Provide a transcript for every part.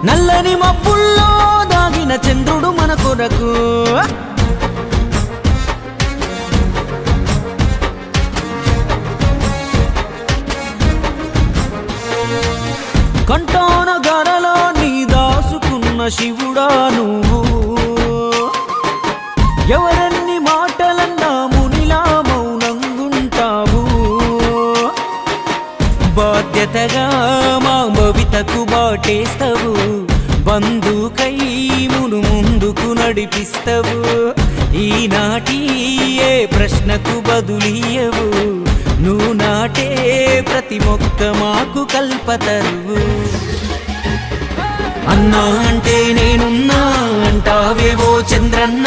నల్లని మబ్బుల్లో దాగిన చంద్రుడు మన కొరకు కంటాన గరలో నీ దాసుకున్న శివుడా నువ్వు ఎవరన్ని మాటలన్నా మునిలా మౌనంగుంటావు బాధ్యతగా మా భవితకు బాటేస్తావు బంధుకై మును ముందుకు నడిపిస్తావు ఈనాటి ఏ ప్రశ్నకు బదులియవు నువ్వు నాటే ప్రతి మొక్క మాకు కల్పతరువు అన్నా అంటే నేనున్నా అంటావేవో చంద్రన్న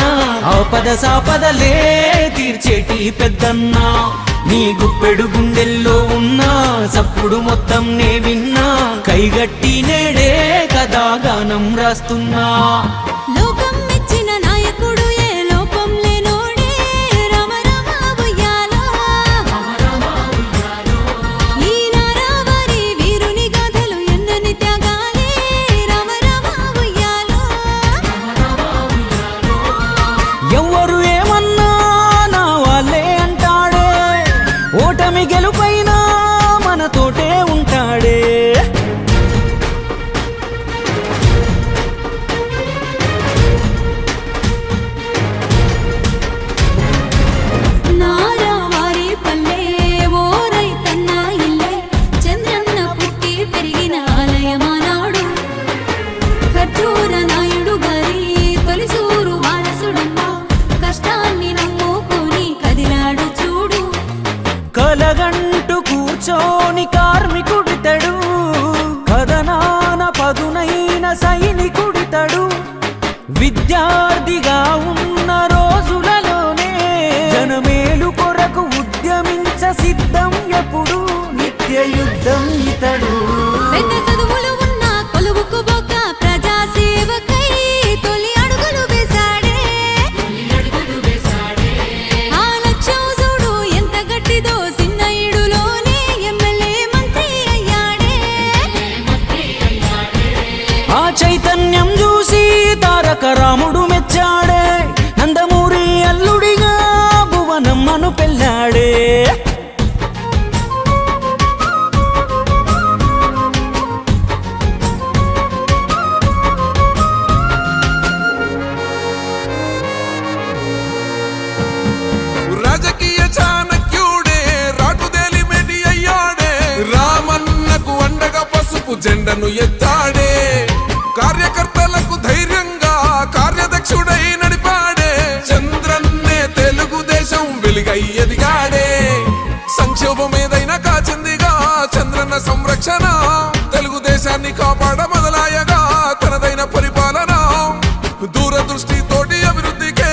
ఆపద సాపదలే తీర్చేటి పెద్దన్నా నీ గుప్పెడు గుండెల్లో ఉన్నా సప్పుడు మొత్తం నే విన్నా కైగట్టి నేడే కదా గానం రాస్తున్నా లోకం మెచ్చిన నాయకుడు ఏ లోపం లేనోడే రామ రామ ఉయ్యాలో ఈ నారావారి వీరుని గాథలు ఎన్నని త్యాగాలే రామ రామ ఉయ్యాలో ఎవరు ఏమన్నా నా వాళ్ళే అంటాడే ఓటమి గెలుపైనా మనతోటే ఉంటాడే నారావారి పల్లె ఓ రైతన్న ఇల్లే చంద్రన్న పుట్టి పెరిగిన ఆలయమానాడు ఖర్జూర నాయుడు గారి తొలిసూరు వారసుడమ్మ కష్టాన్ని నమ్ముకొని కదిలాడు చూడు కలగంటు కూర్చోని కార్మికుడితడు కథనాన పదునైన సైనికుడితడు విద్యార్థిగా ఉన్న రోజులలోనే జనమేలు కొరకు ఉద్యమించ సిద్ధం ఎప్పుడు నిత్య యుద్ధం ఇతడు పెద్ద చదువులు ఉన్న కొలువుకు బొక్క ప్రజా సేవకై తొలి అడుగులు వేశాడే ఆ లక్ష్యం చూడు ఎంత గట్టిదో చిన్న ఈడులోనే ఎమ్మెల్యే మంత్రి అయ్యాడే ఆ చైతన్యం చూసి తారక రాముడు మెచ్చాడే నందమూరి అల్లుడిగా భువనమ్మను పెళ్ళాడే రాజకీయ చాణక్యుడే రాటుదేలి మెడి అయ్యాడే రామన్నకు అండగా పసుపు జెండను ఎత్తాడే కార్యకర్తలకు ధైర్యంగా కార్యదక్షుడై నడిపాడే చంద్రన్నే తెలుగుదేశం వెలుగై ఎదిగాడే సంక్షోభం ఏదైనా కాచిందిగా చంద్రన్న సంరక్షణ తెలుగుదేశాన్ని కాపాడ మొదలాయగా తనదైన పరిపాలన దూరదృష్టితోటి అభివృద్ధికే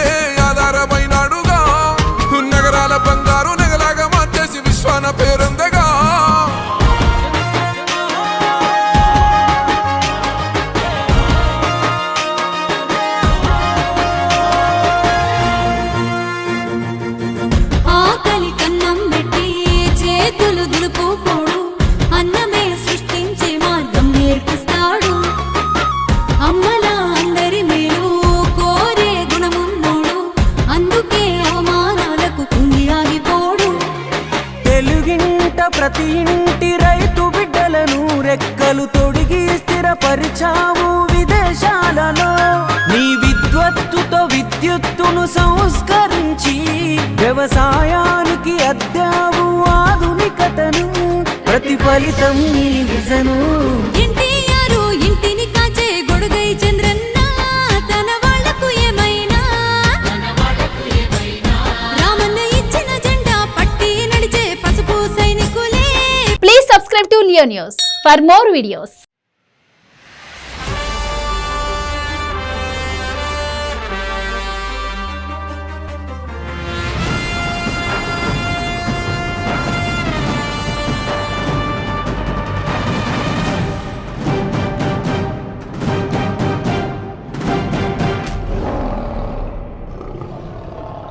ఆధారమైనాడుగా నగరాల బంగారు నెగలాగా మార్చేసి విశ్వాన పేరొందగా ఆకలి కన్నం పెట్టి చేతులు దులుపుకోడు అన్నమే సృష్టించే మార్గం నేర్పిస్తాడు అమ్మలా అందరి మేలు కోరే గుణమున్నోడు అందుకే అవమానాలకు కుంగి ఆగిపోడు తెలుగింట ప్రతి ఇంటి రైతు బిడ్డలను రెక్కలు తొడిగి స్థిరపరిచావు విదేశాలలో నీ విద్వత్తుతో విద్యుత్తును సంస్కరించి వ్యవసాయానికి అద్దావు ఆధునికతను ప్రతిఫలితం నీ విజను ఎన్టీఆర్ ఇంటిని కాచే గొడుగై చంద్రన్న తన వాళ్లకు Tulio News. For more videos.